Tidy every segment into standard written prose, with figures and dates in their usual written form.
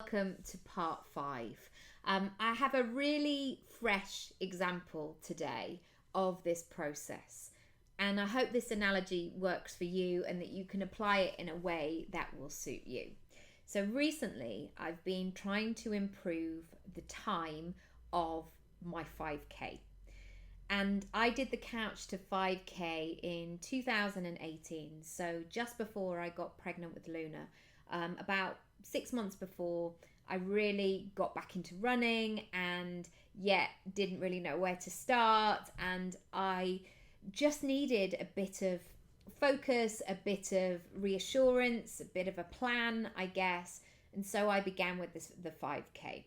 Welcome to part 5. I have a really fresh example today of this process, and I hope this analogy works for you and that you can apply it in a way that will suit you. So, recently I've been trying to improve the time of my 5K, and I did the Couch to 5K in 2018, so just before I got pregnant with Luna. About 6 months before, I really got back into running and yet didn't really know where to start. And I just needed a bit of focus, a bit of reassurance, a bit of a plan, I guess. And so I began with the 5K.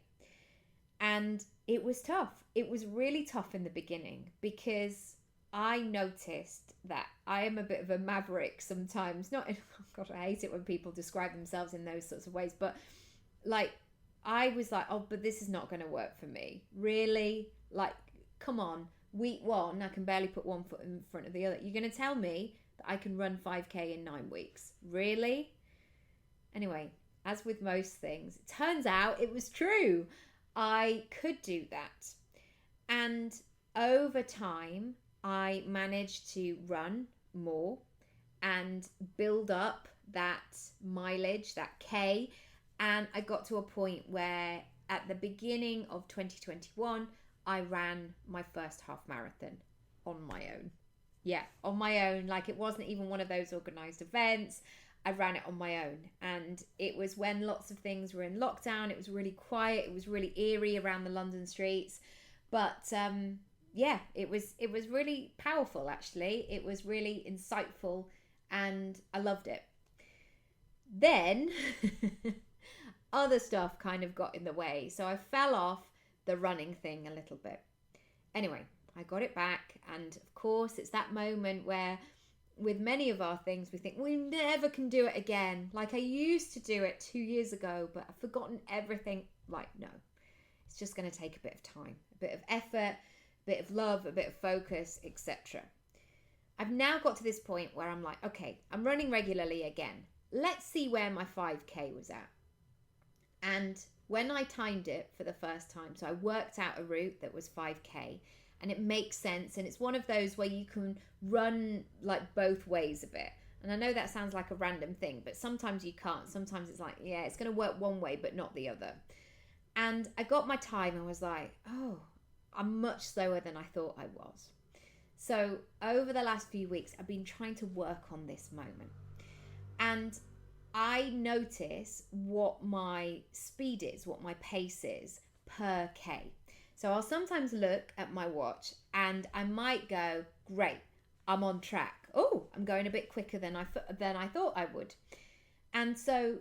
And it was tough. It was really tough in the beginning because I noticed that I am a bit of a maverick sometimes. Not in, oh God, I hate it when people describe themselves in those sorts of ways. But like, I was like, oh, but this is not going to work for me. Really? Like, come on. Week 1, I can barely put one foot in front of the other. You're going to tell me that I can run 5K in 9 weeks? Really? Anyway, as with most things, it turns out it was true. I could do that. And over time, I managed to run more and build up that mileage, that K. And I got to a point where at the beginning of 2021, I ran my first half marathon on my own. Yeah, on my own. Like, it wasn't even one of those organized events. I ran it on my own. And it was when lots of things were in lockdown. It was really quiet. It was really eerie around the London streets. But yeah, it was really powerful, actually. It was really insightful and I loved it. Then other stuff kind of got in the way. So I fell off the running thing a little bit. Anyway, I got it back. And of course, it's that moment where with many of our things, we think we never can do it again. Like, I used to do it 2 years ago, but I've forgotten everything. Like, no, it's just going to take a bit of time, a bit of effort, a bit of love, a bit of focus, etc. I've now got to this point where I'm like, okay, I'm running regularly again. Let's see where my 5K was at. And when I timed it for the first time, so I worked out a route that was 5K, and it makes sense. And it's one of those where you can run like both ways a bit. And I know that sounds like a random thing, but sometimes you can't. Sometimes it's like, yeah, it's going to work one way, but not the other. And I got my time and was like, oh, I'm much slower than I thought I was. So over the last few weeks, I've been trying to work on this moment. And I notice what my speed is, what my pace is per K. So I'll sometimes look at my watch and I might go, great, I'm on track. Oh, I'm going a bit quicker than I thought I would. And so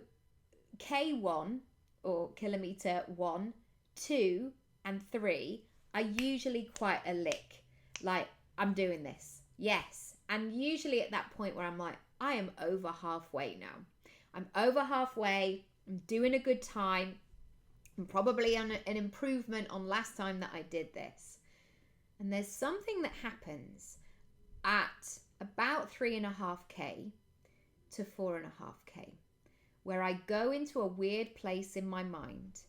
K1 or kilometer 1, 2 and 3 are usually quite a lick. Like, I'm doing this. Yes. And usually at that point where I'm like, I am over halfway now. I'm over halfway. I'm doing a good time. I'm probably on an improvement on last time that I did this. And there's something that happens at about 3.5K to 4.5K, where I go into a weird place in my mind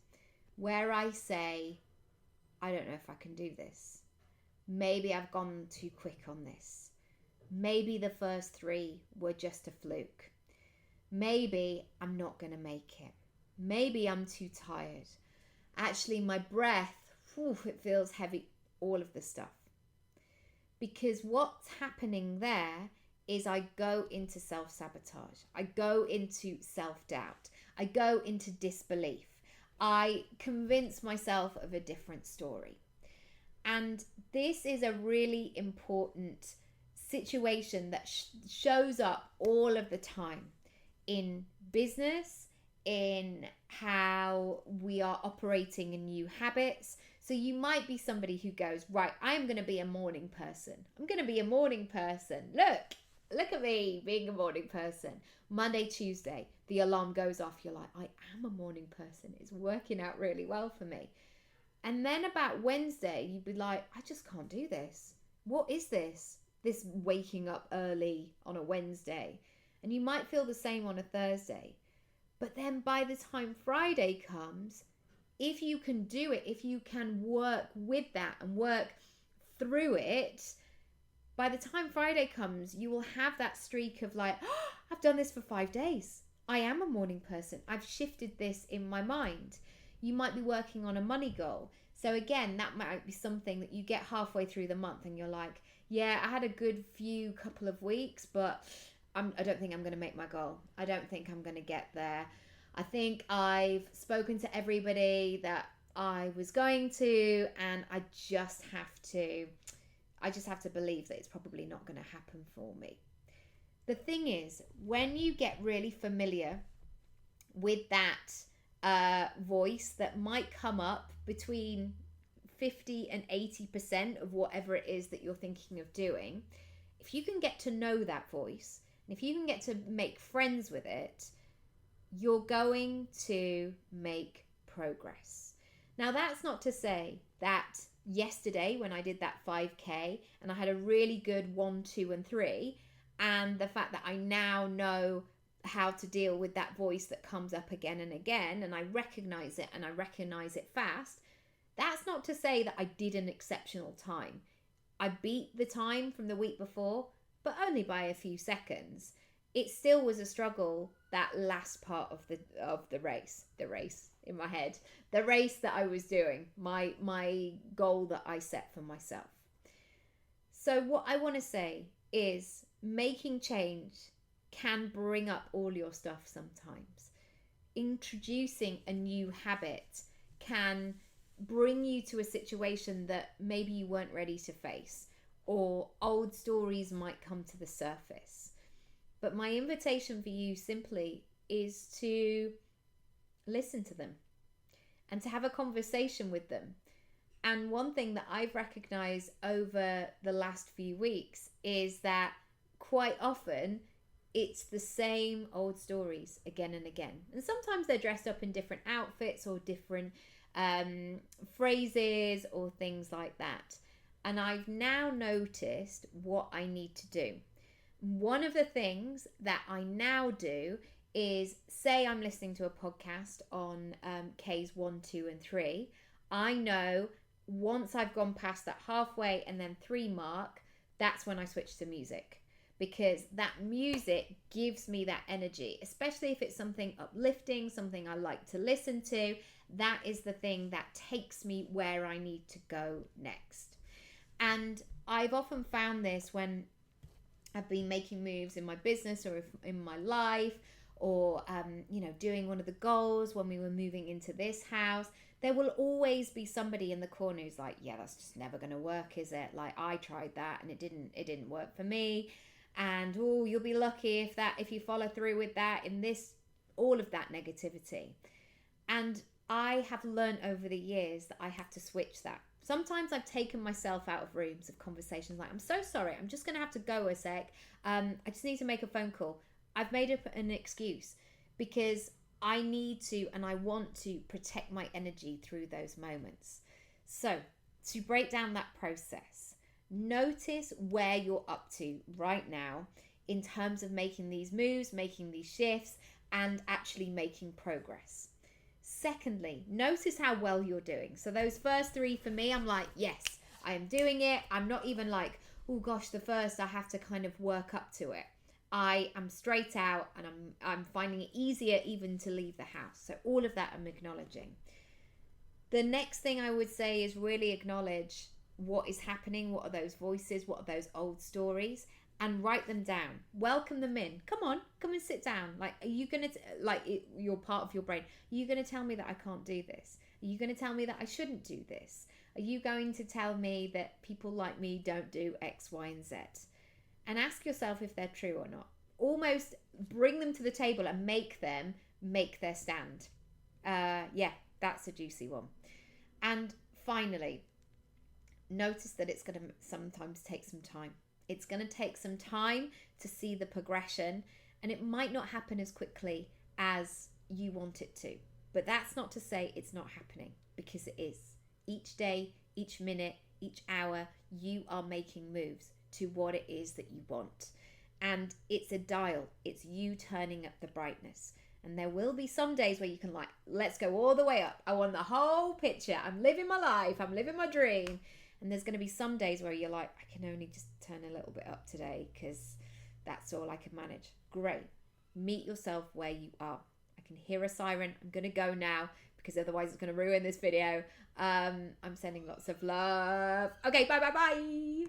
where I say, I don't know if I can do this. Maybe I've gone too quick on this. Maybe the first 3 were just a fluke. Maybe I'm not going to make it. Maybe I'm too tired. Actually, my breath, it feels heavy, all of the stuff. Because what's happening there is I go into self-sabotage. I go into self-doubt. I go into disbelief. I convince myself of a different story. And this is a really important situation that shows up all of the time in business, in how we are operating in new habits. So you might be somebody who goes, right, I'm going to be a morning person. I'm going to be a morning person. Look at me being a morning person. Monday, Tuesday, the alarm goes off. You're like, I am a morning person. It's working out really well for me. And then about Wednesday, you'd be like, I just can't do this. What is this? This waking up early on a Wednesday. And you might feel the same on a Thursday. But then by the time Friday comes, if you can do it, if you can work with that and work through it, by the time Friday comes, you will have that streak of like, oh, I've done this for 5 days. I am a morning person. I've shifted this in my mind. You might be working on a money goal. So again, that might be something that you get halfway through the month and you're like, yeah, I had a good few couple of weeks, but I don't think I'm going to make my goal. I don't think I'm going to get there. I think I've spoken to everybody that I was going to, and I just have to believe that it's probably not going to happen for me. The thing is, when you get really familiar with that voice that might come up between 50 and 80% of whatever it is that you're thinking of doing, if you can get to know that voice, and if you can get to make friends with it, you're going to make progress. Now, that's not to say that yesterday when I did that 5K and I had a really good 1, 2, and 3, and the fact that I now know how to deal with that voice that comes up again and again, and I recognize it and I recognize it fast, that's not to say that I did an exceptional time. I beat the time from the week before, but only by a few seconds. It still was a struggle, that last part of the race in my head, the race that I was doing, my goal that I set for myself. So what I want to say is, making change can bring up all your stuff sometimes. Introducing a new habit can bring you to a situation that maybe you weren't ready to face, or old stories might come to the surface. But my invitation for you simply is to listen to them and to have a conversation with them. And one thing that I've recognized over the last few weeks is that quite often it's the same old stories again and again. And sometimes they're dressed up in different outfits or different phrases or things like that. And I've now noticed what I need to do. One of the things that I now do is, say I'm listening to a podcast on Ks 1, 2, and 3. I know once I've gone past that halfway and then 3 mark, that's when I switch to music. Because that music gives me that energy, especially if it's something uplifting, something I like to listen to. That is the thing that takes me where I need to go next. And I've often found this when I've been making moves in my business or in my life, or doing one of the goals when we were moving into this house. There will always be somebody in the corner who's like, yeah, that's just never going to work, is it? Like, I tried that and it didn't work for me. And you'll be lucky if you follow through with that, in this, all of that negativity. And I have learned over the years that I have to switch that. Sometimes I've taken myself out of rooms of conversations like, I'm so sorry, I'm just going to have to go a sec. I just need to make a phone call. I've made up an excuse because I need to and I want to protect my energy through those moments. So to break down that process, notice where you're up to right now in terms of making these moves, making these shifts, and actually making progress. Secondly, notice how well you're doing. So those first 3 for me, I'm like, yes, I am doing it. I'm not even like, oh gosh, the first, I have to kind of work up to it. I am straight out and I'm finding it easier even to leave the house. So all of that I'm acknowledging. The next thing I would say is really acknowledge what is happening. What are those voices? What are those old stories? And write them down. Welcome them in. Come and sit down. Like, are you going to, you're part of your brain. Are you going to tell me that I can't do this? Are you going to tell me that I shouldn't do this? Are you going to tell me that people like me don't do X, Y, and Z? And ask yourself if they're true or not. Almost bring them to the table and make them make their stand. That's a juicy one. And finally, notice that it's going to sometimes take some time. It's going to take some time to see the progression, and it might not happen as quickly as you want it to. But that's not to say it's not happening, because it is. Each day, each minute, each hour, you are making moves to what it is that you want. And it's a dial. It's you turning up the brightness. And there will be some days where you can like, let's go all the way up. I want the whole picture. I'm living my life. I'm living my dream. And there's going to be some days where you're like, I can only just turn a little bit up today because that's all I can manage. Great. Meet yourself where you are. I can hear a siren. I'm going to go now because otherwise it's going to ruin this video. I'm sending lots of love. Okay, bye.